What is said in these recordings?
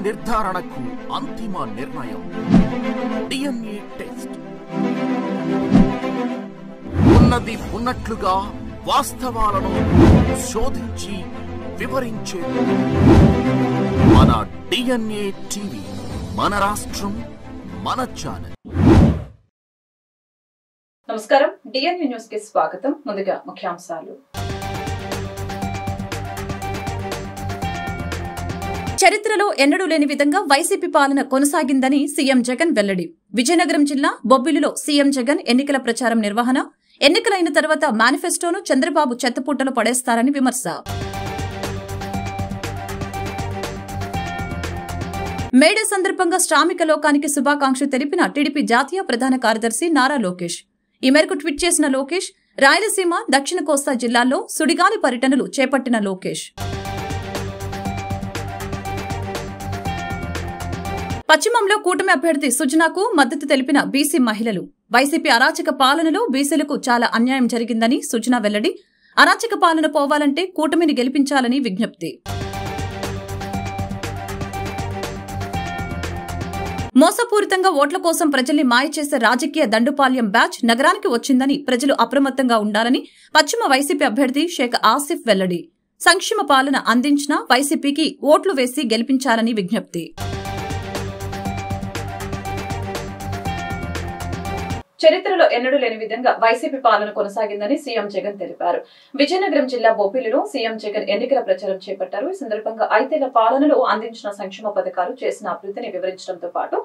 నిర్ధారణకు అంతిమ నిర్ణయం DNA టెస్ట్. ఉన్నది ఉన్నట్లుగా వాస్తవాలను శోధించి వివరించే మన DNA టీవీ, మన రాష్ట్రం, మన ఛానల్. నమస్కారం, DNA న్యూస్ కి స్వాగతం. ముందుగా ముఖ్యాంశాలు. చరిత్రలో ఎన్నడూ లేని విధంగా వైసీపీ పాలన కొనసాగిందని సీఎం జగన్ వెల్లడి. విజయనగరం జిల్లా బొబ్బిలిలో సీఎం జగన్ ఎన్నికల ప్రచారం నిర్వహణ. ఎన్నికలైన తర్వాత మేనిఫెస్టోను చంద్రబాబు చెత్తపుట్టలో పడేస్తారని విమర్శ. మేడే సందర్భంగా శ్రామిక లోకానికి శుభాకాంక్షలు తెలిపిన టీడీపీ జాతీయ ప్రధాన కార్యదర్శి నారా లోకేష్. ఈ మేరకు ట్వీట్ చేసిన లోకేష్, రాయలసీమ, దక్షిణ కోస్తా జిల్లాల్లో సుడిగాలి పర్యటనలు చేపట్టిన లోకేష్ పశ్చిమంలో కూటమి అభ్యర్థి సుజనాకు మద్దతు తెలిపిన బీసీ మహిళలు. వైసీపీ అరాచక పాలనలో బీసీలకు చాలా అన్యాయం జరిగిందని సుజనా వెల్లడి. అరాచక పాలన పోవాలంటే కూటమిని గెలిపించాలని విజ్ఞప్తి. మోసపూరితంగా ఓట్ల కోసం ప్రజల్ని మాయ చేసే రాజకీయ దండుపాల్యం బ్యాచ్ నగరానికి వచ్చిందని ప్రజలు అప్రమత్తంగా ఉండాలని పశ్చిమ వైసీపీ అభ్యర్థి షేక్ ఆసిఫ్ వెల్లడి. సంక్షేమ పాలన అందించిన వైసీపీకి ఓట్లు వేసి గెలిపించాలని విజ్ఞప్తి. చరిత్రలో ఎన్నడూ లేని విధంగా వైసీపీ పాలన కొనసాగిందని సీఎం జగన్ తెలిపారు. విజయనగరం జిల్లా బొబ్బిలిలో సీఎం జగన్ ఎన్నికల ప్రచారం చేపట్టారు. ఈ సందర్భంగా 5 ఏళ్ల పాలనలో అందించిన సంక్షేమ పథకాలు, చేసిన అభివృద్ధిని వివరించడంతో పాటు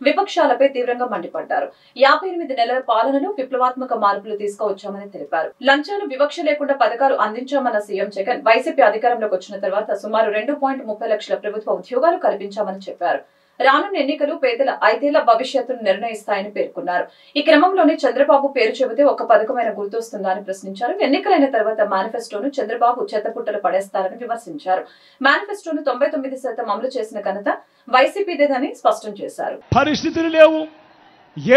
విపక్షాలపై తీవ్రంగా మండిపడ్డారు. 58 నెలల పాలనలో విప్లవాత్మక మార్పులు తీసుకువచ్చామని తెలిపారు. లంచాలు, వివక్ష లేకుండా పథకాలు అందించామన్న సీఎం జగన్ వైసీపీ అధికారంలోకి వచ్చిన తర్వాత సుమారు 2.30 లక్షల ప్రభుత్వ ఉద్యోగాలు కల్పించామని చెప్పారు. రానున్న ఎన్నికలు పేదల 5 ఏళ్ల భవిష్యత్తును నిర్ణయిస్తాయని పేర్కొన్నారు. ఈ క్రమంలోనే చంద్రబాబు పేరు చెబితే ఒక్క పథకమైన గుర్తొస్తుందా అని ప్రశ్నించారు. ఎన్నికలైన తర్వాత మేనిఫెస్టోను చంద్రబాబు చెత్తపుట్టలు పడేస్తారని విమర్శించారు. మేనిఫెస్టోను 99% అమలు చేసిన ఘనత వైసీపీదేదని స్పష్టం చేశారు. పరిస్థితులు లేవు,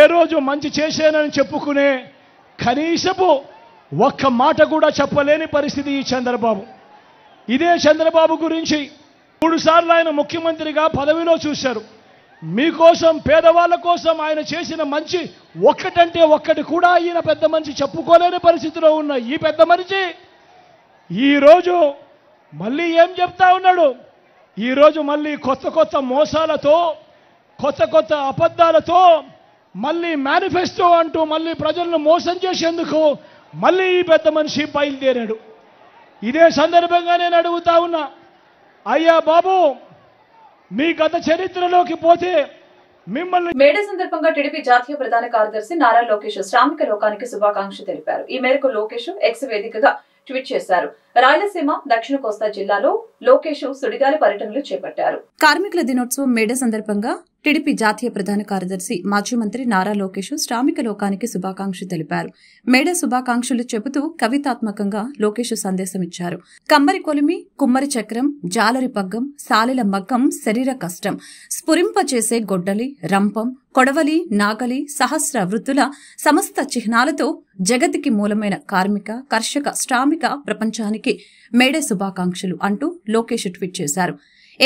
ఏ రోజు మంచి చేశానని చెప్పుకునే కనీసపు ఒక్క మాట కూడా చెప్పలేని పరిస్థితి ఈ చంద్రబాబు. ఇదే చంద్రబాబు గురించి 3 సార్లు ఆయన ముఖ్యమంత్రిగా పదవిలో చూశారు. మీకోసం, పేదవాళ్ల కోసం ఆయన చేసిన మంచి ఒక్కటంటే ఒక్కటి కూడా ఈయన పెద్ద మనిషి చెప్పుకోలేని పరిస్థితిలో ఉన్న ఈ పెద్ద మనిషి ఈరోజు మళ్ళీ ఏం చెప్తా ఉన్నాడు? ఈరోజు మళ్ళీ కొత్త మోసాలతో, కొత్త అబద్ధాలతో మళ్ళీ మేనిఫెస్టో అంటూ మళ్ళీ ప్రజలను మోసం చేసేందుకు మళ్ళీ ఈ పెద్ద మనిషి బయలుదేరాడు. ఇదే సందర్భంగా నేను అడుగుతా ఉన్నా, అయ్యా బాబు, మీ గత చరిత్రలోకి పోతే మిమ్మల్ని. మేడే సందర్భంగా టీడీపీ జాతీయ ప్రధాన కార్యదర్శి నారా లోకేష్ శ్రామిక లోకానికి శుభాకాంక్షలు తెలిపారు. ఈ మేరకు లోకేష్ ఎక్స్ వేదికగా ట్వీట్ చేశారు. రాయలసీమ, దక్షిణ కోస్తా జిల్లాలో లోకేష్ సుడిగాలి పర్యటనలు చేపట్టారు. కార్మికుల దినోత్సవం మేడే సందర్భంగా టీడీపీ జాతీయ ప్రధాన కార్యదర్శి, మాజీ మంత్రి నారా లోకేష్ శ్రామిక లోకానికి శుభాకాంక్షలు తెలిపారు. మేడే శుభాకాంక్షలు చెబుతూ కవితాత్మకంగా లోకేష్ సందేశం ఇచ్చారు. కమ్మరి కొలిమి, కుమ్మరి చక్రం, జాలరి పగ్గం, సాలెల మగ్గం, శరీర కష్టం స్ఫురింపచేసే గొడ్డలి, రంపం, కొడవలి, నాగలి, సహస్ర వృత్తుల సమస్త చిహ్నాలతో జగతికి మూలమైన కార్మిక, కర్షక, శ్రామిక ప్రపంచానికి మేడే శుభాకాంక్షలు అంటూ లోకేష్ ట్వీట్ చేశారు.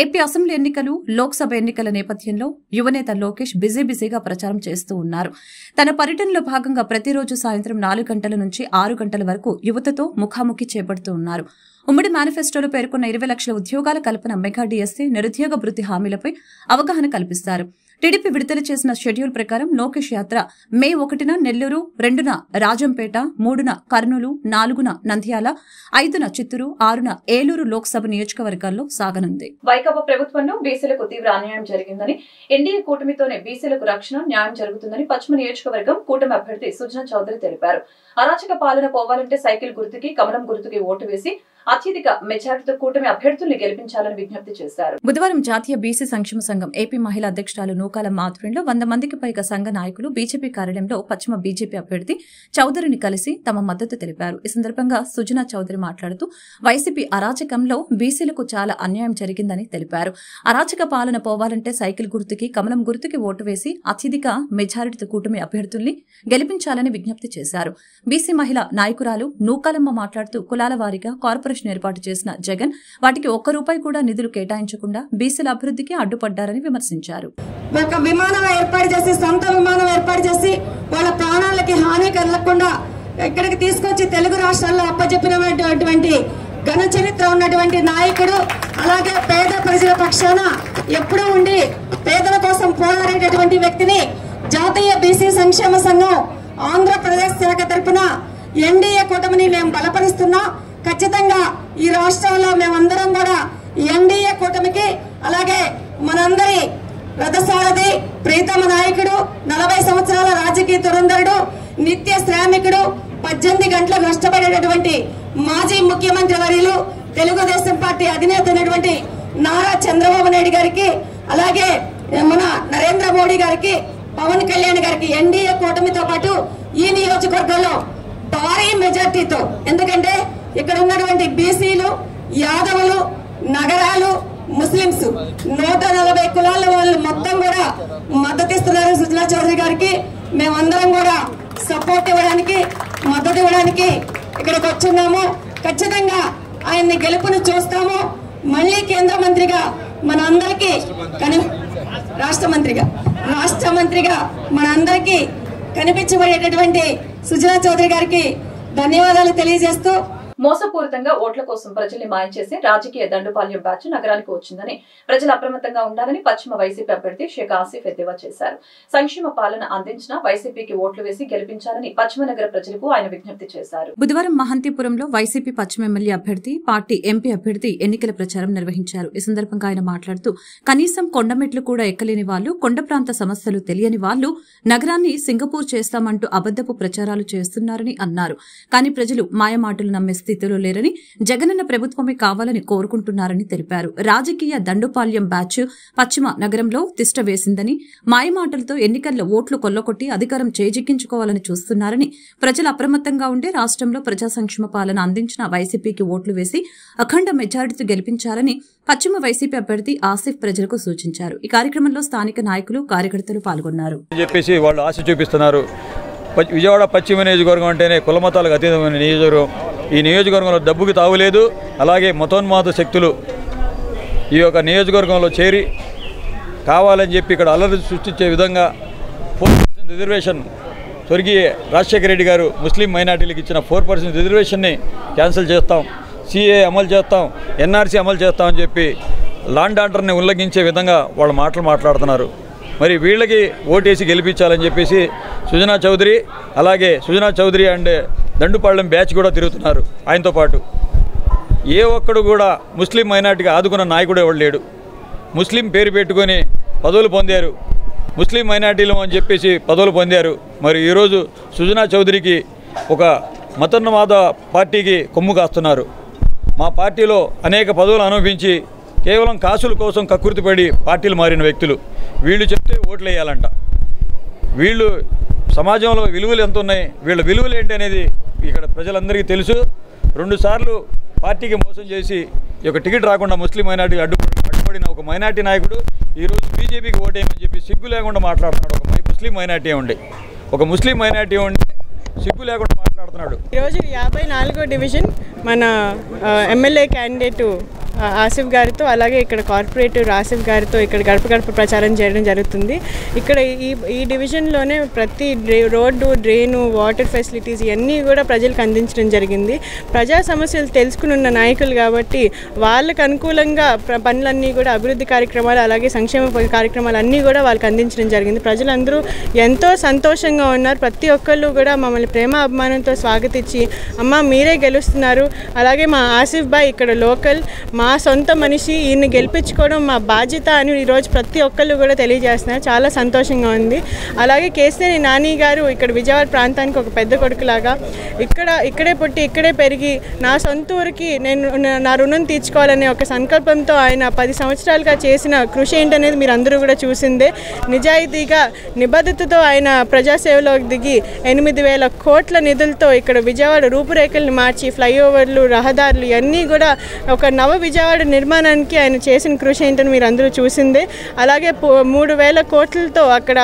ఏపీ అసెంబ్లీ ఎన్నికలు, లోక్సభ ఎన్నికల నేపథ్యంలో యువనేత లోకేష్ బిజీగా ప్రచారం చేస్తూ ఉన్నారు. తన పర్యటనలో భాగంగా ప్రతిరోజు సాయంత్రం 4 గంటల నుంచి 6 గంటల వరకు యువతతో ముఖాముఖి చేపడుతూ ఉన్నారు. ఉమ్మడి మేనిఫెస్టోలో పేర్కొన్న 20 లక్షల ఉద్యోగాల కల్పన, మెగా డిఎస్సీ, నిరుద్యోగ భృతి హామీలపై అవగాహన కల్పిస్తారు. టీడీపీ విడుదల చేసిన షెడ్యూల్ ప్రకారం లోకేష్ యాత్ర మే 1న నెల్లూరు, 2న రాజంపేట, 3న కర్నూలు, 4న నంద్యాల, 5న చిత్తూరు, 6న ఏలూరు లోక్సభ నియోజకవర్గాల్లో సాగనుంది. వైకాపా ప్రభుత్వంలో బీసీలకు తీవ్ర అన్యాయం జరిగిందని, ఎన్డీఏ కూటమితోనే బీసీలకు రక్షణ, న్యాయం జరుగుతుందని పశ్చిమ నియోజకవర్గం కూటమి అభ్యర్థి సుజనా చౌదరి తెలిపారు. అరాచక పాలన పోవాలంటే సైకిల్ గుర్తుకి, కమలం గుర్తుకి ఓటు వేసి అత్యధిక మెజారిటీతో కూటమి అభ్యర్థుల్ని గెలిపించాలని విజ్ఞప్తి చేశారు. బుధవారం జాతీయ బీసీ సంక్షేమ సంఘం ఏపీ మహిళా అధ్యక్షురాలు నూకాలమ్మ ఆధ్వర్యంలో 100 మందికి పైగా సంఘ నాయకులు బీజేపీ కార్యాలయంలో పశ్చిమ బీజేపీ అభ్యర్థి చౌదరిని కలిసి తమ మద్దతు తెలిపారు. ఈ సందర్భంగా సుజనా చౌదరి మాట్లాడుతూ వైసీపీ అరాచకంలో బీసీలకు చాలా అన్యాయం జరిగిందని తెలిపారు. అరాచక పాలన పోవాలంటే సైకిల్ గుర్తుకి, కమలం గుర్తుకి ఓటు వేసి అత్యధిక మెజారిటీతో కూటమి అభ్యర్థుల్ని గెలిపించాలని విజ్ఞప్తి చేశారు. బీసీ మహిళా నాయకురాలు నూకాలమ్మ మాట్లాడుతూ కులాల వారీగా కార్పొరేషన్ కార్పొరేషన్ ఏర్పాటు చేసిన జగన్ వాటికి ఒక్క రూపాయి కూడా నిధులు కేటాయించకుండా బీసీల అభివృద్ధికి అడ్డుపడ్డారని విమర్శించారు. ఒక విమానం ఏర్పాటు చేసి, సొంత విమానం ఏర్పాటు చేసి వాళ్ళ ప్రాణాలకి హాని కలగకుండా ఇక్కడికి తీసుకొచ్చి తెలుగు రాష్ట్రాల్లో అప్పచెప్పినటువంటి ఘన చరిత్ర ఉన్నటువంటి నాయకుడు. అలాగే పేద ప్రజల పక్షాన ఎప్పుడూ ఉండి పేదల కోసం పోరాడేటటువంటి వ్యక్తిని జాతీయ బీసీ సంక్షేమ సంఘం ఆంధ్రప్రదేశ్ శాఖ తరఫున ఎన్డీఏ కూటమిని మేము బలపరుస్తున్నాం. ఖచ్చితంగా ఈ రాష్ట్రంలో మేమందరం కూడా ఎన్డీఏ కూటమికి, అలాగే మనందరి రథసారథి ప్రీతమ నాయకుడు, 40 సంవత్సరాల రాజకీయ తురంధరుడు, నిత్య శ్రామికుడు, 18 గంటలు కష్టపడేటటువంటి మాజీ ముఖ్యమంత్రి వర్యులు, తెలుగుదేశం పార్టీ అధినేత అయినటువంటి నారా చంద్రబాబు నాయుడు గారికి, అలాగే మన నరేంద్ర మోడీ గారికి, పవన్ కళ్యాణ్ గారికి ఎన్డీఏ కూటమితో పాటు ఈ నియోజకవర్గంలో భారీ మెజార్టీతో, ఎందుకంటే ఇక్కడ ఉన్నటువంటి బీసీలు, యాదవులు, నగరాలు, ముస్లింస్ 140 కులాల వాళ్ళు మొత్తం కూడా మద్దతిస్తున్నారు సుజనా చౌదరి గారికి. మేమందరం కూడా సపోర్ట్ ఇవ్వడానికి, మద్దతు ఇవ్వడానికి ఇక్కడికి వచ్చున్నాము. ఖచ్చితంగా ఆయన్ని గెలుపును చూస్తాము. మళ్ళీ కేంద్ర మంత్రిగా మన అందరికీ, రాష్ట్ర మంత్రిగా మన అందరికీ కనిపించబడేటటువంటి సుజనా చౌదరి గారికి ధన్యవాదాలు తెలియజేస్తూ, మోసపూరితంగా ఓట్ల కోసం ప్రజల్ని మాయం చేసి రాజకీయ దండుపాల్యం బ్యాచ్ నగరానికి వచ్చిందని, ప్రజలు అప్రమత్తంగా ఉండాలని పశ్చిమ వైసీపీ అభ్యర్థి షేక్ ఆసిఫ్ ఎద్దేవా చేశారు. సంక్షేమ పాలన అందించిన వైసీపీకి ఓట్లు వేసి గెలిపించాలని పశ్చిమ నగర ప్రజలకు ఆయన విజ్ఞప్తి చేశారు. బుధవారం మహంతిపురంలో వైసీపీ పశ్చిమ ఎమ్మెల్యే అభ్యర్థి, పార్టీ ఎంపీ అభ్యర్థి ఎన్నికల ప్రచారం నిర్వహించారు. ఈ సందర్భంగా ఆయన మాట్లాడుతూ, కనీసం కొండమెట్లు కూడా ఎక్కలేని వాళ్లు, కొండ ప్రాంత సమస్యలు తెలియని వాళ్లు నగరాన్ని సింగపూర్ చేస్తామంటూ అబద్దపు ప్రచారాలు చేస్తున్నారని అన్నారు. కానీ ప్రజలు మాయమాటలు నమ్మే స్థితిలో లేరని, జగనన్న ప్రభుత్వమే కావాలని కోరుకుంటున్నారని తెలిపారు. రాజకీయ దండుపాల్యం బ్యాచ్ పశ్చిమ నగరంలో తిష్ట వేసిందని, మాయమాటలతో ఎన్నికల్లో ఓట్లు కొల్లకొట్టి అధికారం చేజిక్కించుకోవాలని చూస్తున్నారని, ప్రజలు అప్రమత్తంగా ఉండే రాష్ట్రంలో ప్రజా సంక్షేమ పాలన అందించిన వైసీపీకి ఓట్లు వేసి అఖండ మెజారిటీతో గెలిపించాలని పశ్చిమ వైసీపీ అభ్యర్థి ఆసిఫ్ ప్రజలకు సూచించారు. ఈ కార్యక్రమంలో స్థానిక నాయకులు, కార్యకర్తలు పాల్గొన్నారు. విజయవాడ పశ్చిమ నియోజకవర్గం అంటేనే కులమతాలకు అతీతమైన నియోజకవర్గం. ఈ నియోజకవర్గంలో డబ్బుకి తావులేదు. అలాగే మతోన్మాద శక్తులు ఈ యొక్క నియోజకవర్గంలో చేరి కావాలని చెప్పి ఇక్కడ అల్లరి సృష్టించే విధంగా 4% రిజర్వేషన్ స్వర్గీయ రాజశేఖర రెడ్డి గారు ముస్లిం మైనార్టీలకు ఇచ్చిన 4% రిజర్వేషన్ని క్యాన్సిల్ చేస్తాం, సిఏ అమలు చేస్తాం, ఎన్ఆర్సీ అమలు చేస్తామని చెప్పి లాండ్ ఆర్డర్ని ఉల్లంఘించే విధంగా వాళ్ళు మాట్లాడుతున్నారు. మరి వీళ్ళకి ఓటేసి గెలిపించాలని చెప్పేసి సుజనా చౌదరి, అలాగే సుజనా చౌదరి అండ్ దండుపాళ్యం బ్యాచ్ కూడా తిరుగుతున్నారు. ఆయనతో పాటు ఏ ఒక్కడు కూడా ముస్లిం మైనార్టీకి ఆదుకున్న నాయకుడు ఎవడు లేడు. ముస్లిం పేరు పెట్టుకొని పదవులు పొందారు, ముస్లిం మైనార్టీలు అని చెప్పేసి పదవులు పొందారు. మరి ఈరోజు సుజనా చౌదరికి ఒక మతోన్మాద పార్టీకి కొమ్ము కాస్తున్నారు. మా పార్టీలో అనేక పదవులు అనుభవించి కేవలం కాసుల కోసం కక్కుర్తిపడి పార్టీలు మారిన వ్యక్తులు. వీళ్ళు చెప్తే ఓట్లు వేయాలంట. వీళ్ళు సమాజంలో విలువలు ఎంత ఉన్నాయి, వీళ్ళ విలువలు ఏంటి అనేది ఇక్కడ ప్రజలందరికీ తెలుసు. 2 సార్లు పార్టీకి మోసం చేసి ఈ యొక్క టికెట్ రాకుండా ముస్లిం మైనార్టీ అడ్డుపడిన ఒక మైనార్టీ నాయకుడు ఈరోజు బీజేపీకి ఓటేయమని చెప్పి సిగ్గు లేకుండా మాట్లాడుతున్నాడు. ఒక ముస్లిం మైనార్టీ ఉండి సిగ్గు లేకుండా మాట్లాడుతున్నాడు. ఈరోజు 54వ డివిజన్ మన ఎమ్మెల్యే క్యాండిడేటు ఆసిఫ్ గారితో, అలాగే ఇక్కడ కార్పొరేటర్ ఆసిఫ్ గారితో ఇక్కడ గడప గడప ప్రచారం చేయడం జరుగుతుంది. ఇక్కడ ఈ డివిజన్లోనే ప్రతి రోడ్డు, డ్రైను, వాటర్ ఫెసిలిటీస్ ఇవన్నీ కూడా ప్రజలకు అందించడం జరిగింది. ప్రజా సమస్యలు తెలుసుకుని ఉన్న నాయకులు కాబట్టి వాళ్ళకు అనుకూలంగా పనులన్నీ కూడా, అభివృద్ధి కార్యక్రమాలు అలాగే సంక్షేమ కార్యక్రమాలు అన్నీ కూడా వాళ్ళకి అందించడం జరిగింది. ప్రజలందరూ ఎంతో సంతోషంగా ఉన్నారు. ప్రతి ఒక్కళ్ళు కూడా మమ్మల్ని ప్రేమ అభిమానంతో స్వాగతించి, అమ్మ మీరే గెలుస్తున్నారు, అలాగే మా ఆసిఫ్ బాయ్ ఇక్కడ లోకల్, మా సొంత మనిషి, ఈయన్ని గెలిపించుకోవడం మా బాధ్యత అని ఈరోజు ప్రతి ఒక్కళ్ళు కూడా తెలియజేస్తున్నారు. చాలా సంతోషంగా ఉంది. అలాగే కేసీఆర్ నాని గారు ఇక్కడ విజయవాడ ప్రాంతానికి ఒక పెద్ద కొడుకులాగా ఇక్కడే పుట్టి ఇక్కడే పెరిగి నా సొంత ఊరికి నేను నా రుణం తీర్చుకోవాలనే ఒక సంకల్పంతో ఆయన 10 సంవత్సరాలుగా చేసిన కృషి ఏంటనేది మీరు అందరూ కూడా చూసిందే. నిజాయితీగా, నిబద్ధతతో ఆయన ప్రజాసేవలోకి దిగి 8,000 కోట్ల నిధులతో ఇక్కడ విజయవాడ రూపురేఖల్ని మార్చి ఫ్లైఓవర్లు, రహదారులు ఇవన్నీ కూడా ఒక నవ విజయవాడ నిర్మాణానికి ఆయన చేసిన కృషి ఏంటని మీరు అందరూ చూసిందే. అలాగే 3,000 కోట్లతో అక్కడ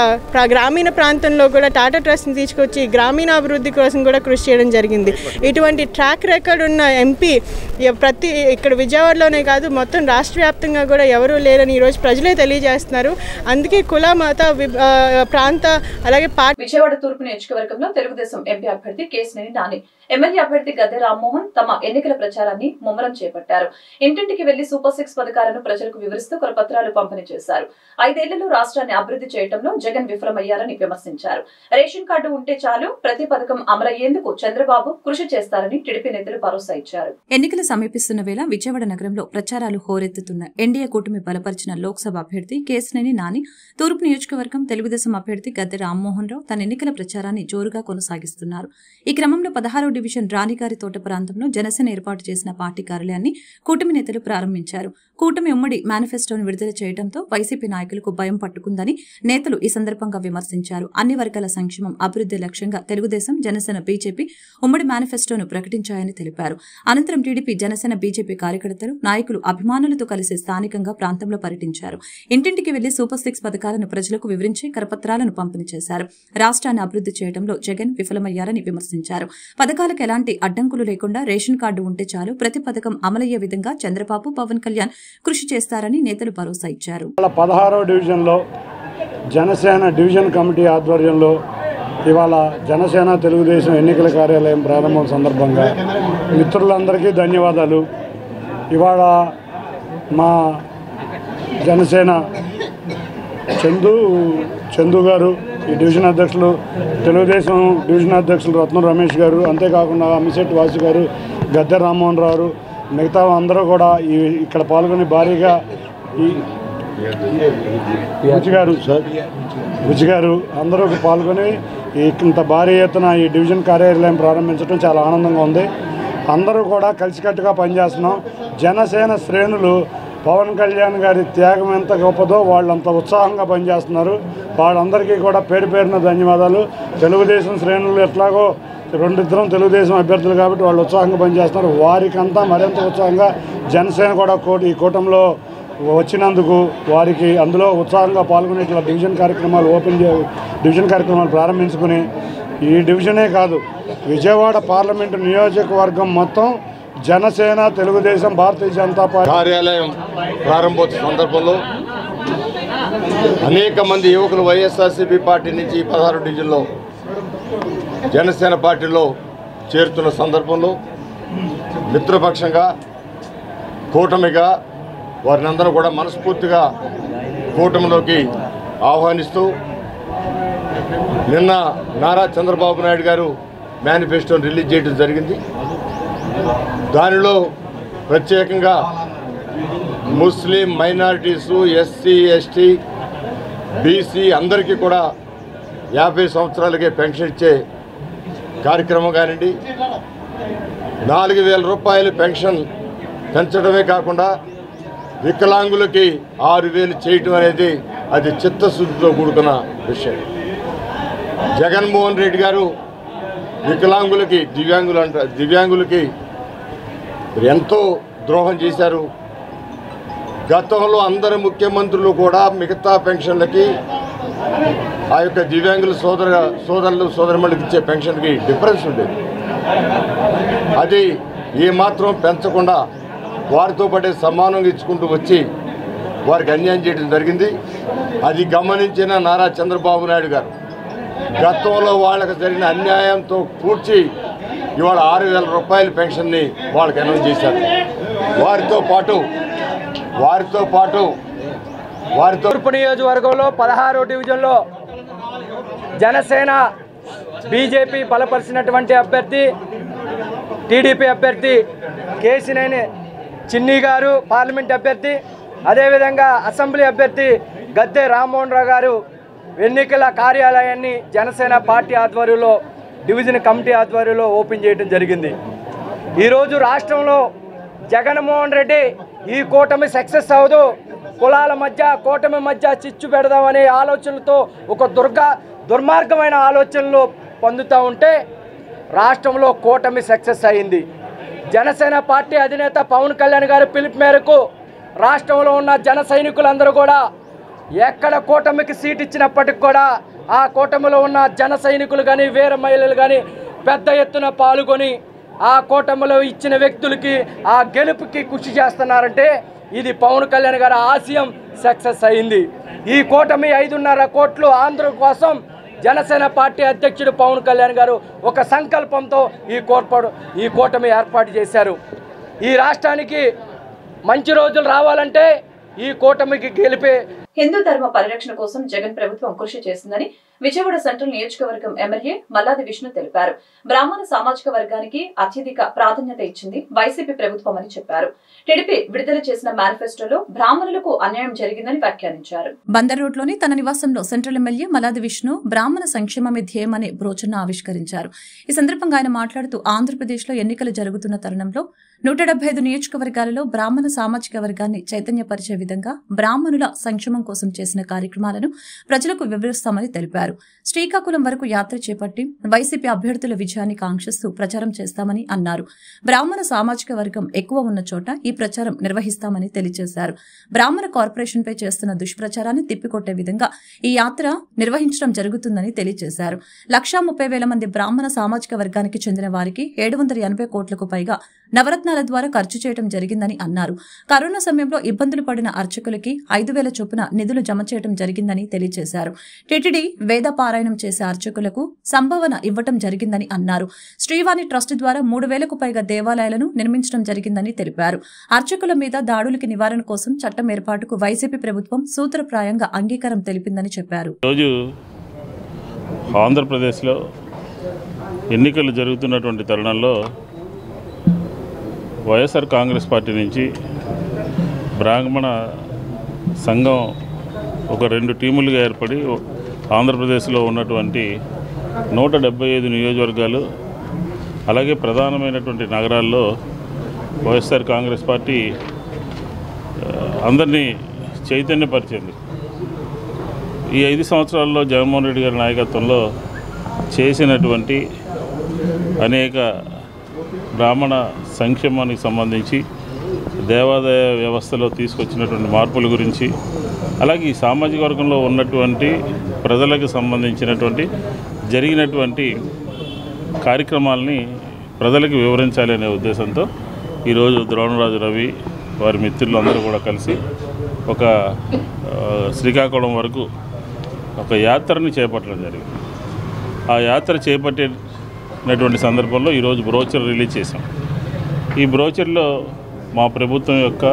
గ్రామీణ ప్రాంతంలో కూడా టాటా ట్రస్ట్ని తీసుకొచ్చి గ్రామీణాభివృద్ధి కోసం కూడా కృషి చేయడం జరిగింది. ఇటువంటి ట్రాక్ రికార్డ్ ఉన్న ఎంపీ ఇక్కడ విజయవాడలోనే కాదు మొత్తం రాష్ట్ర వ్యాప్తంగా కూడా ఎవరూ లేరని ఈరోజు ప్రజలే తెలియజేస్తున్నారు. అందుకే కుల మత ప్రాంత అలాగే విజయవాడ తూర్పు నియోజకవర్గంలో తెలుగుదేశం ఎంపీ అభ్యర్థి కేశినేని నాని, ఎమ్మెల్యే అభ్యర్థి గద్దె రామ్మోహన్ తమ ఎన్నికల ప్రచారాన్ని ముమ్మరం చేపట్టారు. ఇంటింటికి వెళ్లి సూపర్ 6 పథకాలను ప్రజలకు వివరిస్తూ కరపత్రాలు పంపిణీ చేశారు. 5 ఏళ్లలో రాష్ట్రాన్ని అభివృద్ధి చేయడంలో జగన్ విఫలమయ్యారని విమర్శించారు. రేషన్ కార్డు ఉంటే చాలు ప్రతి పథకం అమలయ్యేందుకు చంద్రబాబు కృషి చేస్తారని టీడీపీ నేతలు భరోసా ఇచ్చారు. ఎన్నికలు సమీపిస్తున్న వేళ విజయవాడ నగరంలో ప్రచారాలు హోరెత్తుతున్న ఎన్డీఏ కూటమి బలపరిచిన లోక్సభ అభ్యర్థి కేశినేని నాని, తూర్పు నియోజకవర్గం తెలుగుదేశం అభ్యర్థి గద్దె రామ్మోహన్ రావు తన ఎన్నికల ప్రచారాన్ని జోరుగా కొనసాగిస్తున్నారు. ఈ క్రమంలో 16వ డివిజన్ రాణిగారి తోట ప్రాంతంలో జనసేన ఏర్పాటు చేసిన పార్టీ కార్యాలయాన్ని కూటమి నేతలు ప్రారంభించారు. కూటమి ఉమ్మడి మేనిఫెస్టోను విడుదల చేయడంతో వైసీపీ నాయకులకు భయం పట్టుకుందని నేతలు ఈ సందర్భంగా విమర్శించారు. అన్ని వర్గాల సంక్షేమం, అభివృద్ధి లక్ష్యంగా తెలుగుదేశం, జనసేన, బీజేపీ ఉమ్మడి మేనిఫెస్టోను ప్రకటించాయని తెలిపారు. అనంతరం టీడీపీ, జనసేన, బీజేపీ కార్యకర్తలు, నాయకులు, అభిమానులతో కలిసి స్థానికంగా ప్రాంతంలో పర్యటించారు. ఇంటింటికి వెళ్లి సూపర్ 6 పథకాలను ప్రజలకు వివరించి కరపత్రాలను పంపిణీ చేశారు. రాష్ట్రాన్ని అభివృద్ధి చేయడంలో జగన్ విఫలమయ్యారని విమర్శించారు. పథకాలకు ఎలాంటి అడ్డంకులు లేకుండా రేషన్ కార్డు ఉంటే చాలు ప్రతి పథకం అమలయ్యే విధంగా చంద్రబాబు, పవన్ కళ్యాణ్ కృషి చేస్తారని నేతలు భరోసా ఇచ్చారు. 16వ డివిజన్లో జనసేన డివిజన్ కమిటీ ఆధ్వర్యంలో ఇవాళ జనసేన తెలుగుదేశం ఎన్నికల కార్యాలయం ప్రారంభం సందర్భంగా మిత్రులందరికీ ధన్యవాదాలు. ఇవాళ మా జనసేన చందు గారు, ఈ డివిజన్ అధ్యక్షులు, తెలుగుదేశం డివిజన్ అధ్యక్షులు రత్నం రమేష్ గారు, అంతేకాకుండా అమ్మిశెట్టి వాసు గారు, గద్దె రామ్మోహన్ రావు, మిగతా అందరూ కూడా ఇక్కడ పాల్గొని భారీగా బుజ్జి గారు అందరూ పాల్గొని ఇంత భారీ ఎత్తున ఈ డివిజన్ కార్యాలయం ప్రారంభించడం చాలా ఆనందంగా ఉంది. అందరూ కూడా కలిసికట్టుగా పనిచేస్తున్నాం. జనసేన శ్రేణులు పవన్ కళ్యాణ్ గారి త్యాగం ఎంత గొప్పదో వాళ్ళంత ఉత్సాహంగా పనిచేస్తున్నారు. వాళ్ళందరికీ కూడా పేరు పేరున ధన్యవాదాలు. తెలుగుదేశం శ్రేణులు ఎట్లాగో రెండిద్దరం తెలుగుదేశం అభ్యర్థులు కాబట్టి వాళ్ళు ఉత్సాహంగా పనిచేస్తున్నారు. వారికంతా మరింత ఉత్సాహంగా జనసేన కూడా ఈ కూటమిలో వచ్చినందుకు వారికి అందులో ఉత్సాహంగా పాల్గొనే ఇట్లా డివిజన్ కార్యక్రమాలు ప్రారంభించుకుని ఈ డివిజనే కాదు విజయవాడ పార్లమెంటు నియోజకవర్గం మొత్తం జనసేన, తెలుగుదేశం, భారతీయ జనతా పార్టీ కార్యాలయం ప్రారంభోత్సవ సందర్భంలో అనేక మంది యువకులు వైఎస్ఆర్సీపీ పార్టీ నుంచి 16 డివిజన్లో జనసేన పార్టీలో చేరుతున్న సందర్భంలో మిత్రపక్షంగా, కూటమిగా వారిని అందరూ కూడా మనస్ఫూర్తిగా కూటమిలోకి ఆహ్వానిస్తూ నిన్న నారా చంద్రబాబు నాయుడు గారు మేనిఫెస్టోని రిలీజ్ చేయడం జరిగింది. దానిలో ప్రత్యేకంగా ముస్లిం మైనారిటీసు, ఎస్సీ, ఎస్టీ, బీసీ అందరికీ కూడా 50 సంవత్సరాలకే పెన్షన్ ఇచ్చే కార్యక్రమం కానివ్వండి, 4,000 రూపాయలు పెన్షన్ పెంచడమే కాకుండా వికలాంగులకి 6,000 చేయటం అనేది అది చిత్తశుద్ధితో కూడుకున్న విషయం. జగన్మోహన్ రెడ్డి గారు వికలాంగులకి, దివ్యాంగులకి ఎంతో ద్రోహం చేశారు. గతంలో అందరు ముఖ్యమంత్రులు కూడా మిగతా పెన్షన్లకి ఆ యొక్క దివ్యాంగుల సోదరులకు ఇచ్చే పెన్షన్కి డిఫరెన్స్ ఉండేది. అది ఏమాత్రం పెంచకుండా వారితో పాటే సమానంగా ఇచ్చుకుంటూ వచ్చి వారికి అన్యాయం చేయడం జరిగింది. అది గమనించిన నారా చంద్రబాబు నాయుడు గారు గతంలో వాళ్ళకి జరిగిన అన్యాయంతో కూర్చి ఇవాళ 6,000 రూపాయల పెన్షన్ని వాళ్ళకి అనౌన్స్ చేశారు. వారితో తూర్పు నియోజకవర్గంలో 16వ డివిజన్లో జనసేన, బీజేపీ బలపరిచినటువంటి అభ్యర్థి, టీడీపీ అభ్యర్థి కేశినేని చిన్ని గారు పార్లమెంట్ అభ్యర్థి, అదేవిధంగా అసెంబ్లీ అభ్యర్థి గద్దె రామ్మోహన్ రావు గారు ఎన్నికల కార్యాలయాన్ని జనసేన పార్టీ ఆధ్వర్యంలో, డివిజన్ కమిటీ ఆధ్వర్యంలో ఓపెన్ చేయడం జరిగింది. ఈరోజు రాష్ట్రంలో జగన్మోహన్ రెడ్డి ఈ కూటమి సక్సెస్ అవ్వదు, కులాల మధ్య, కూటమి మధ్య చిచ్చు పెడదామనే ఆలోచనలతో ఒక దుర్మార్గమైన ఆలోచనలు పొందుతూ ఉంటే రాష్ట్రంలో కూటమి సక్సెస్ అయింది. జనసేన పార్టీ అధినేత పవన్ కళ్యాణ్ గారి పిలుపు మేరకు రాష్ట్రంలో ఉన్న జన సైనికులందరూ కూడా ఎక్కడ కూటమికి సీట్ ఇచ్చినప్పటికి కూడా ఆ కూటమిలో ఉన్న జన సైనికులు కానీ వీర మహిళలు కానీ పెద్ద ఎత్తున పాల్గొని ఆ కూటమిలో ఇచ్చిన వ్యక్తులకి ఆ గెలుపుకి కృషి చేస్తున్నారంటే ఇది పవన్ కళ్యాణ్ గారి ఆశయం సక్సెస్ అయింది. ఈ కూటమి 5.5 కోట్లు ఆంధ్ర కోసం జనసేన పార్టీ అధ్యక్షుడు పవన్ కళ్యాణ్ గారు ఒక సంకల్పంతో ఈ కూటమి ఏర్పాటు చేశారు. ఈ రాష్ట్రానికి మంచి రోజులు రావాలంటే ఈ కూటమికి గెలిపే. హిందూ ధర్మ పరిరక్షణ కోసం జగన్ ప్రభుత్వం కృషి చేస్తుందని విజయవాడ సెంట్రల్ నియోజకవర్గం ఎమ్మెల్యే మల్లాది విష్ణు తెలిపారు. బ్రాహ్మణ సామాజిక వర్గానికి అత్యధిక ప్రాధాన్యత ఇచ్చింది వైసీపీ ప్రభుత్వం అని చెప్పారు. టీడీపీ విడుదల చేసిన మేనిఫెస్టోలో బ్రాహ్మణులకు అన్యాయం జరిగిందని వ్యాఖ్యానించారు. బందర్ రోడ్లోని తన నివాసంలో సెంట్రల్ ఎమ్మెల్యే మల్లాది విష్ణు బ్రాహ్మణ సంక్షేమమే ధ్యేయం అనే బ్రోచర్ను ఆవిష్కరించారు. ఈ సందర్భంగా ఆయన మాట్లాడుతూ ఆంధ్రప్రదేశ్లో ఎన్నికలు జరుగుతున్న తరుణంలో 175 నియోజకవర్గాలలో బ్రాహ్మణ సామాజిక వర్గాన్ని చైతన్యపరిచే విధంగా బ్రాహ్మణుల సంక్షేమం కోసం చేసిన కార్యక్రమాలను ప్రజలకు వివరిస్తామని తెలిపారు. శ్రీకాకుళం వరకు యాత్ర చేపట్టి వైసీపీ అభ్యర్థుల విజయాన్ని కాంక్షిస్తూ ప్రచారం చేస్తామని అన్నారు. బ్రాహ్మణ సామాజిక వర్గం ఎక్కువ ఉన్న చోట ఈ ప్రచారం నిర్వహిస్తామని తెలియజేశారు. బ్రాహ్మణ కార్పొరేషన్పై చేస్తున్న దుష్ప్రచారాన్ని తిప్పికొట్టే విధంగా ఈ యాత్ర నిర్వహించడం జరుగుతుందని తెలియజేశారు. 130,000 మంది బ్రాహ్మణ సామాజిక వర్గానికి చెందిన వారికి 780 కోట్లకు పైగా నవరత్నాల ద్వారా ఖర్చు చేయడం జరిగిందని అన్నారు. కరోనా సమయంలో ఇబ్బందులు పడిన అర్చకులకి 5,000 చొప్పున నిధులు జమ చేయడం జరిగిందని తెలియజేశారు. టీటీడీ వేద పారాయణం చేసే అర్చకులకు సంభావన ఇవ్వటం జరిగిందని అన్నారు. శ్రీవాణి ట్రస్ట్ ద్వారా 3,000కు పైగా దేవాలయాలను నిర్మించడం జరిగిందని తెలిపారు. అర్చకుల మీద దాడులకి నివారణ కోసం చట్టం ఏర్పాటుకు వైసీపీ ప్రభుత్వం సూత్రప్రాయంగా అంగీకారం తెలిపిందని చెప్పారు. ఆంధ్రప్రదేశ్లో ఎన్నికలు జరుగుతున్నటువంటి తరుణంలో వైఎస్ఆర్ కాంగ్రెస్ పార్టీ నుంచి బ్రాహ్మణ సంఘం ఒక 2 టీములుగా ఏర్పడి ఆంధ్రప్రదేశ్లో ఉన్నటువంటి 175 నియోజకవర్గాలు అలాగే ప్రధానమైనటువంటి నగరాల్లో వైఎస్ఆర్ కాంగ్రెస్ పార్టీ అందరినీ చైతన్యపరిచింది. ఈ 5 సంవత్సరాల్లో జగన్మోహన్ రెడ్డి గారి నాయకత్వంలో చేసినటువంటి అనేక బ్రాహ్మణ సంక్షేమానికి సంబంధించి దేవాదాయ వ్యవస్థలో తీసుకొచ్చినటువంటి మార్పుల గురించి అలాగే ఈ సామాజిక వర్గంలో ఉన్నటువంటి ప్రజలకు సంబంధించినటువంటి జరిగినటువంటి కార్యక్రమాలని ప్రజలకు వివరించాలి అనే ఉద్దేశంతో ఈరోజు ద్రోణరాజు రవి వారి మిత్రులు అందరూ కూడా కలిసి ఒక శ్రీకాకుళం వరకు ఒక యాత్రని చేపట్టడం జరిగింది. ఆ యాత్ర చేపట్టినటువంటి సందర్భంలో ఈరోజు బ్రోచర్ రిలీజ్ చేశాం. ఈ బ్రోచర్లో మా ప్రభుత్వం యొక్క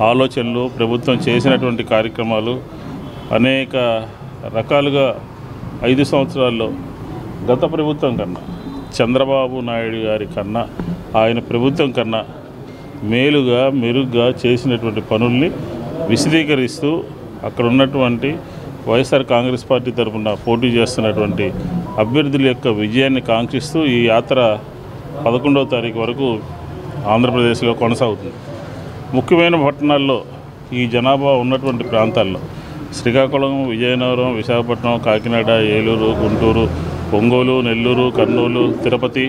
ఆలోచనలు, ప్రభుత్వం చేసినటువంటి కార్యక్రమాలు అనేక రకాలుగా 5 సంవత్సరాల్లో గత ప్రభుత్వం కన్నా, చంద్రబాబు నాయుడు గారి కన్నా, ఆయన ప్రభుత్వం కన్నా మేలుగా మెరుగ్గా చేసినటువంటి పనుల్ని విశదీకరిస్తూ అక్కడ ఉన్నటువంటి వైఎస్ఆర్ కాంగ్రెస్ పార్టీ తరఫున పోటీ చేస్తున్నటువంటి అభ్యర్థుల యొక్క విజయాన్ని కాంక్షిస్తూ ఈ యాత్ర 11వ తారీఖు వరకు ఆంధ్రప్రదేశ్లో కొనసాగుతుంది. ముఖ్యమైన పట్టణాల్లో ఈ జనాభా ఉన్నటువంటి ప్రాంతాల్లో శ్రీకాకుళం, విజయనగరం, విశాఖపట్నం, కాకినాడ, ఏలూరు, గుంటూరు, ఒంగోలు, నెల్లూరు, కర్నూలు, తిరుపతి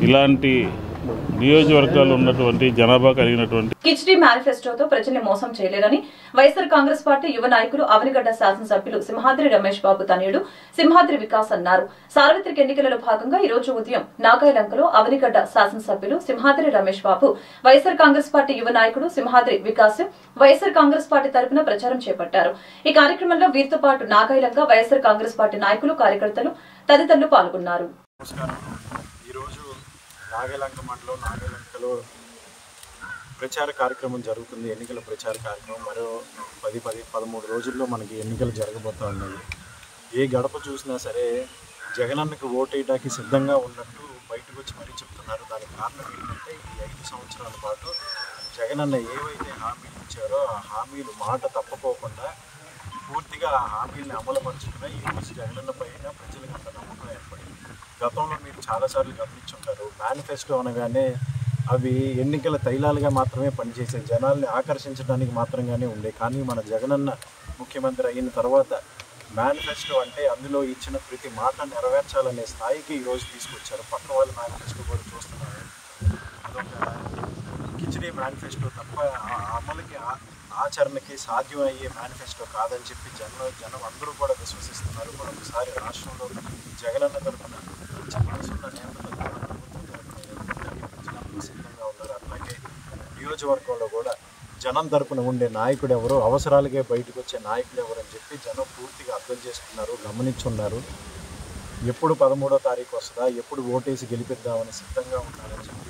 ఇలాంటి నియోజకవర్గాలు ఉన్నటువంటి జనాభా కలిగినటువంటి కిచ్డీ మేనిఫెస్టోతో ప్రజల్ని మోసం చేయలేరని వైఎస్ఆర్ కాంగ్రెస్ పార్టీ యువ నాయకులు అవనిగడ్డ శాసనసభ్యులు సింహాద్రి రమేష్ బాబు తనయుడు సింహాద్రి వికాస్ అన్నారు. సార్వత్రిక ఎన్నికలలో భాగంగా ఈ రోజు ఉదయం నాగాయలంకలో అవనిగడ్డ శాసనసభ్యులు సింహాద్రి రమేష్ బాబు, వైఎస్ఆర్ కాంగ్రెస్ పార్టీ యువ నాయకుడు సింహాద్రి వికాస్ వైఎస్ఆర్ కాంగ్రెస్ పార్టీ తరఫున ప్రచారం చేపట్టారు. ఈ కార్యక్రమంలో వీరితో పాటు నాగాయలంక వైఎస్ఆర్ కాంగ్రెస్ పార్టీ నాయకులు, కార్యకర్తలు తదితరులు పాల్గొన్నారు. నాగాలంక మండలం నాగాలంకలో ప్రచార కార్యక్రమం జరుగుతుంది. ఎన్నికల ప్రచార కార్యక్రమం మరో 13 రోజుల్లో మనకి ఎన్నికలు జరగబోతూ ఉన్నాయి. ఏ గడప చూసినా సరే జగనన్నకు ఓటేయడానికి సిద్ధంగా ఉన్నట్టు బయటకు వచ్చి మరీ చెప్తున్నారు. దానికి కారణం ఏంటంటే ఈ 5 సంవత్సరాల పాటు జగనన్న ఏవైతే హామీలు ఇచ్చారో ఆ హామీలు మాట తప్పకోకుండా పూర్తిగా ఆ హామీల్ని అమలుపరుచుకుని ఈరోజు జగనన్న పైన ప్రజలకు అంత నమ్మకం ఏర్పడింది. గతంలో మీరు చాలాసార్లు గమనించుంటారు, మేనిఫెస్టో అనగానే అవి ఎన్నికల తైలాలుగా మాత్రమే పనిచేసే, జనాల్ని ఆకర్షించడానికి మాత్రంగానే ఉండే. కానీ మన జగనన్న ముఖ్యమంత్రి అయిన తర్వాత మేనిఫెస్టో అంటే అందులో ఇచ్చిన ప్రతి మాట నెరవేర్చాలనే స్థాయికి ఈరోజు తీసుకొచ్చారు. పక్క వాళ్ళ మేనిఫెస్టో కూడా చూస్తున్నారు. ఉండే మేనిఫెస్టో తప్ప అమలుకి ఆచరణకి సాధ్యమయ్యే మేనిఫెస్టో కాదని చెప్పి జనం అందరూ కూడా విశ్వసిస్తున్నారు. మరొకసారి రాష్ట్రంలో జగనన్న తరఫున మనసున్న నేతలు సిద్ధంగా ఉన్నారు. అట్లాగే నియోజకవర్గంలో కూడా జనం తరపున ఉండే నాయకుడు ఎవరు, అవసరాలకే బయటకు వచ్చే నాయకుడు ఎవరు అని చెప్పి జనం పూర్తిగా అర్థం చేసుకున్నారు, గమనించున్నారు. ఎప్పుడు 13వ తారీఖు వస్తుందా, ఎప్పుడు ఓటేసి గెలిపిద్దామని సిద్ధంగా ఉన్నారని చెప్పి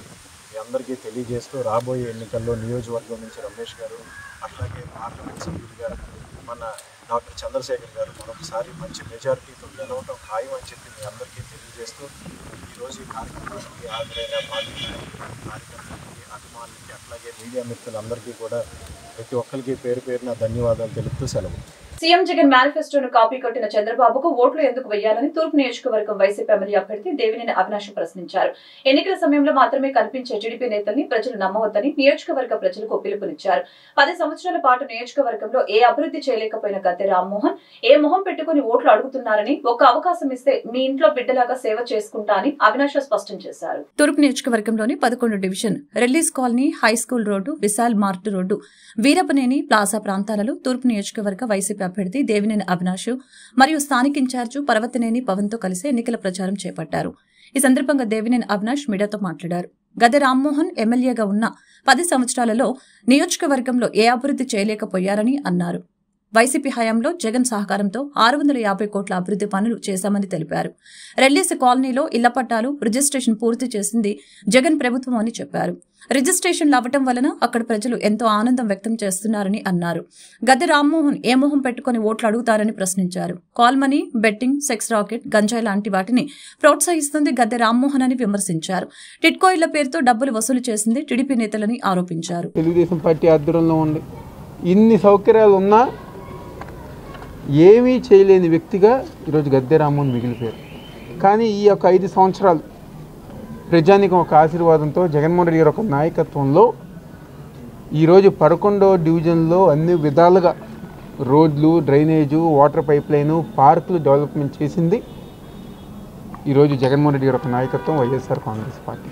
మీ అందరికీ తెలియజేస్తూ రాబోయే ఎన్నికల్లో నియోజకవర్గం నుంచి రమేష్ గారు, అట్లాగే పార్లమెంట్ సభ్యులుగా మన డాక్టర్ చంద్రశేఖర్ గారు మరొకసారి మంచి మెజారిటీతో గెలవటం ఖాయం అని చెప్పి మీ అందరికీ తెలియజేస్తూ ఈరోజు ఈ కార్యక్రమానికి హాజరైన పార్టీ కార్యకర్తలకి, అభిమానులకి, అట్లాగే మీడియా మిత్రులందరికీ కూడా ప్రతి ఒక్కరికి పేరు పేరున ధన్యవాదాలు తెలుపుతూ సెలవు. సీఎం జగన్ మేనిఫెస్టోను కాపీ కొట్టిన చంద్రబాబుకు ఓట్లు ఎందుకు వేయాలని తూర్పు నియోజకవర్గం వైసీపీ ఎమ్మెల్యే అభ్యర్థి దేవినేని అవినాష్ ప్రశ్నించారు. ఎన్నికల సమయంలో మాత్రమే కనిపించే టీడీపీ నేతల్ని ప్రజలు నమ్మవద్దని నియోజకవర్గ ప్రజలకు పిలుపునిచ్చారు. 10 సంవత్సరాల పాటు నియోజకవర్గంలో ఏ అభివృద్ధి చేయలేకపోయిన గద్దె రామ్మోహన్ ఏ మొహం పెట్టుకుని ఓట్లు అడుగుతున్నారని, ఒక్క అవకాశం ఇస్తే మీ ఇంట్లో బిడ్డలాగా సేవ చేసుకుంటా అని అవినాష్ స్పష్టం చేశారు. తూర్పు నియోజకవర్గంలోని 11 division Rellis colony, high school road, Vishal Mart road, Veerapaneni plaza ప్రాంతాలలో తూర్పు నియోజకవర్గ వైసీపీ అభ్యర్థి దేవినేని అవినాష్ మరియు స్థానిక ఇన్ఛార్జు పర్వతనేని పవన్ తో కలిసి ఎన్నికల ప్రచారం చేపట్టారు. ఈ సందర్భంగా దేవినేని అవినాష్ మీడియాతో మాట్లాడారు. గద్దె రామ్మోహన్ ఎమ్మెల్యేగా ఉన్న 10 సంవత్సరాలలో నియోజకవర్గంలో ఏ అభివృద్ధి చేయలేకపోయారని అన్నారు. వైసీపీ హయాంలో జగన్ సహకారంతో 650 కోట్ల అభివృద్ధి పనులు చేశామని తెలిపారు. రెల్లీస్ కాలనీలో ఇళ్ల పట్టాలు రిజిస్ట్రేషన్ పూర్తి చేసింది జగన్ ప్రభుత్వం అని చెప్పారు. రిజిస్ట్రేషన్లు అవ్వటం వలన అక్కడ ప్రజలు ఎంతో ఆనందం వ్యక్తం చేస్తున్నారని అన్నారు. గద్దె రామ్మోహన్ ఏ మొహం పెట్టుకుని ఓట్లు అడుగుతారని ప్రశ్నించారు. Call money, betting, sex racket, గంజాయి లాంటి వాటిని ప్రోత్సహిస్తుంది గద్దె రామ్మోహన్ అని విమర్శించారు. టిట్కో ఇళ్ల పేరుతో డబ్బులు వసూలు చేసింది టీడీపీ నేతలని ఆరోపించారు. తెలుగుదేశం పార్టీ ఆధ్వర్యంలో ఉండి ఇన్ని సౌకర్యాలు ఉన్నా ఏమీ చేయలేని వ్యక్తిగా ఈరోజు గద్దె రామ్మోహన్ మిగిలిపోయారు. కానీ ఈ యొక్క 5 సంవత్సరాలు ప్రజానికం ఒక ఆశీర్వాదంతో జగన్మోహన్ రెడ్డి గారి ఒక నాయకత్వంలో ఈరోజు 11వ డివిజన్లో అన్ని విధాలుగా రోడ్లు, డ్రైనేజు, వాటర్ పైప్ లైను, పార్కులు డెవలప్మెంట్ చేసింది ఈరోజు జగన్మోహన్ రెడ్డి గారి ఒక నాయకత్వం వైఎస్ఆర్ కాంగ్రెస్ పార్టీ.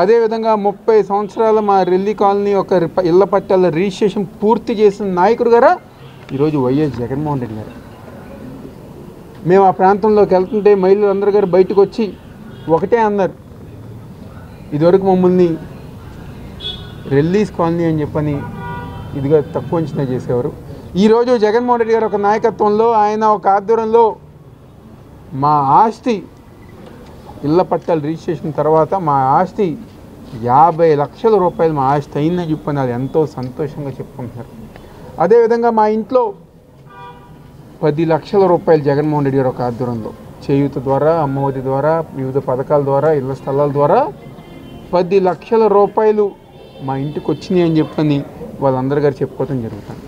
అదేవిధంగా 30 సంవత్సరాల మా రెల్లి కాలనీ ఒక ఇళ్ల పట్టాల రిజిస్ట్రేషన్ పూర్తి చేసిన నాయకుడు గారా ఈరోజు వైఎస్ జగన్మోహన్ రెడ్డి గారు. మేము ఆ ప్రాంతంలోకి వెళ్తుంటే మహిళలు అందరూ గారు బయటకు వచ్చి ఒకటే అన్నారు, ఇదివరకు మమ్మల్ని రెల్లీస్ కాలనీ అని చెప్పని ఇదిగా తక్కువ అంచనా చేసేవారు. ఈరోజు జగన్మోహన్ రెడ్డి గారు ఒక నాయకత్వంలో, ఆయన ఒక ఆధ్వర్యంలో మా ఆస్తి ఇళ్ల పట్టాల రిజిస్ట్రేషన్ తర్వాత మా ఆస్తి 50 లక్షల రూపాయలు మా ఆస్తి అయిందని చెప్పని అది ఎంతో సంతోషంగా చెప్పుకుంటున్నారు. అదేవిధంగా మా ఇంట్లో 10 లక్షల రూపాయలు జగన్మోహన్ రెడ్డి గారు ఒక ఆధ్వర్యంలో చేయూత ద్వారా, అమ్మఒడి ద్వారా, వివిధ పథకాల ద్వారా, ఇళ్ల స్థలాల ద్వారా 10 లక్షల రూపాయలు మా ఇంటికి వచ్చినాయి అని చెప్పని వాళ్ళందరి గారు చెప్పుకోవడం జరుగుతుంది.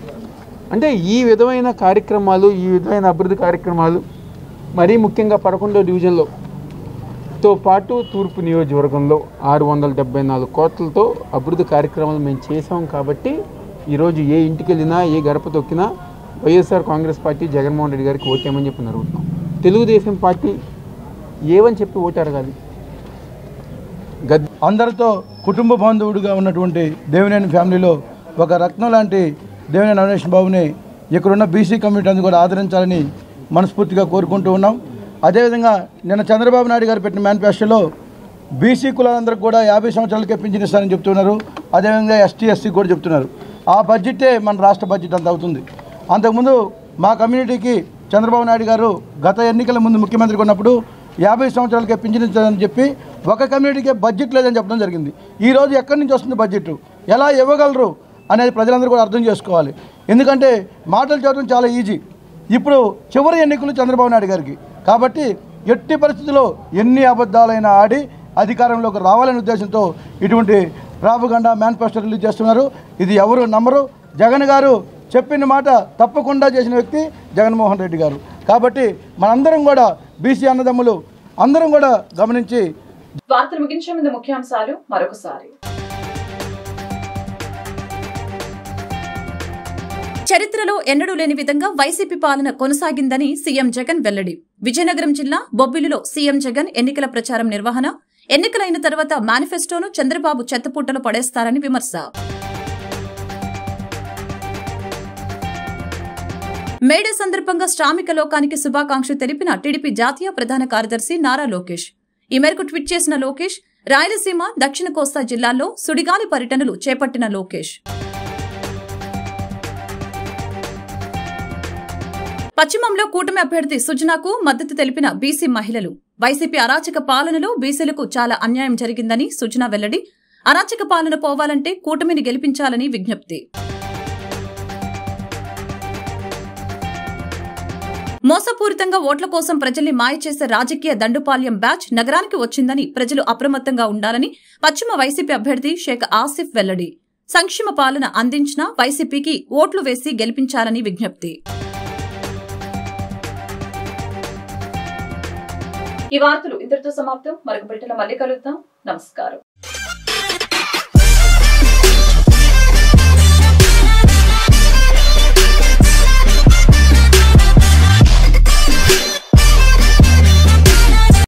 అంటే ఈ విధమైన కార్యక్రమాలు, ఈ విధమైన అభివృద్ధి కార్యక్రమాలు మరీ ముఖ్యంగా 11వ డివిజన్లో తో పాటు తూర్పు నియోజకవర్గంలో 674 కోట్లతో అభివృద్ధి కార్యక్రమాలు మేము చేసాం. కాబట్టి ఈరోజు ఏ ఇంటికి వెళ్ళినా, ఏ గడప తొక్కినా వైఎస్ఆర్ కాంగ్రెస్ పార్టీ జగన్మోహన్ రెడ్డి గారికి ఓటేయమని చెప్పి అడుగుతున్నాం. తెలుగుదేశం పార్టీ ఏమని చెప్పి ఓటు అడగాలి? అందరితో కుటుంబ బాంధవుడిగా ఉన్నటువంటి దేవినేని ఫ్యామిలీలో ఒక రత్నం లాంటి దేవినేని అవినాష్ బాబుని ఇక్కడున్న బీసీ కమ్యూనిటీ అందు కూడా ఆదరించాలని మనస్ఫూర్తిగా కోరుకుంటూ ఉన్నాం. అదేవిధంగా నిన్న చంద్రబాబు నాయుడు గారు పెట్టిన మేనిఫెస్టోలో బీసీ కులాలందరికీ కూడా 50 సంవత్సరాలకే పింఛన్ ఇస్తారని చెప్తున్నారు. అదేవిధంగా ఎస్టీ, ఎస్సీ కూడా చెప్తున్నారు. ఆ బడ్జెటే మన రాష్ట్ర బడ్జెట్ అంత అవుతుంది. అంతకుముందు మా కమ్యూనిటీకి చంద్రబాబు నాయుడు గారు గత ఎన్నికల ముందు ముఖ్యమంత్రిగా ఉన్నప్పుడు 50 సంవత్సరాలకే పింఛన్ ఇస్తారని చెప్పి ఒక కమ్యూనిటీకే బడ్జెట్ లేదని చెప్పడం జరిగింది. ఈరోజు ఎక్కడి నుంచి వస్తుంది బడ్జెట్, ఎలా ఇవ్వగలరు అనేది ప్రజలందరూ కూడా అర్థం చేసుకోవాలి. ఎందుకంటే మాటలు చెప్పడం చాలా ఈజీ. ఇప్పుడు చివరి ఎన్నికలు చంద్రబాబు నాయుడు గారికి. కాబట్టి ఎట్టి పరిస్థితుల్లో ఎన్ని అబద్ధాలైనా ఆడి అధికారంలోకి రావాలనే ఉద్దేశంతో ఇటువంటి ప్రాపగండా మేనిఫెస్టో రిలీజ్ చేస్తున్నారు. ఇది ఎవరు నమ్మరు. జగన్ గారు చెప్పిన మాట తప్పకుండా చేసిన వ్యక్తి జగన్మోహన్ రెడ్డి గారు. కాబట్టి మనందరం కూడా బీసీ అన్నదమ్ములు అందరం కూడా గమనించి వార్తలు ముగించే ముందు ముఖ్యాంశాలు మరొకసారి. చరిత్రలో ఎన్నడూ లేని విధంగా వైసీపీ పాలన కొనసాగిందని సీఎం జగన్ వెల్లడి. విజయనగరం జిల్లా బొబ్బిలిలో సీఎం జగన్ ఎన్నికల ప్రచారం నిర్వహణ. ఎన్నికలైన తర్వాత మేనిఫెస్టోను చంద్రబాబు చెత్తపుట్టలో పడేస్తారని విమర్శ. మేడే సందర్భంగా శ్రామిక లోకానికి శుభాకాంక్షలు తెలిపిన టీడీపీ జాతీయ ప్రధాన కార్యదర్శి నారా లోకేష్. ఈ మేరకు ట్వీట్ చేసిన లోకేష్, రాయలసీమ, దక్షిణ కోస్తా జిల్లాల్లో సుడిగాలి పర్యటనలు చేపట్టిన లోకేష్ పశ్చిమంలో కూటమి అభ్యర్థి సుజనాకు మద్దతు తెలిపిన బీసీ మహిళలు. వైసీపీ అరాచక పాలనలో బీసీలకు చాలా అన్యాయం జరిగిందని సుజనా వెల్లడి. అరాచక పాలన పోవాలంటే కూటమిని గెలిపించాలని విజ్ఞప్తి. మోసపూరితంగా ఓట్ల కోసం ప్రజల్ని మాయ చేసే రాజకీయ దండుపాల్యం బ్యాచ్ నగరానికి వచ్చిందని ప్రజలు అప్రమత్తంగా ఉండాలని పశ్చిమ వైసీపీ అభ్యర్థి షేక్ ఆసిఫ్ వెల్లడి. సంక్షేమ పాలన అందించిన వైసీపీకి ఓట్లు వేసి గెలిపించాలని విజ్ఞప్తి. ఈ వార్తలు ఇంతటితో సమాప్తం. మరొక బిడ్డలో మళ్ళీ కలుద్దాం. నమస్కారం.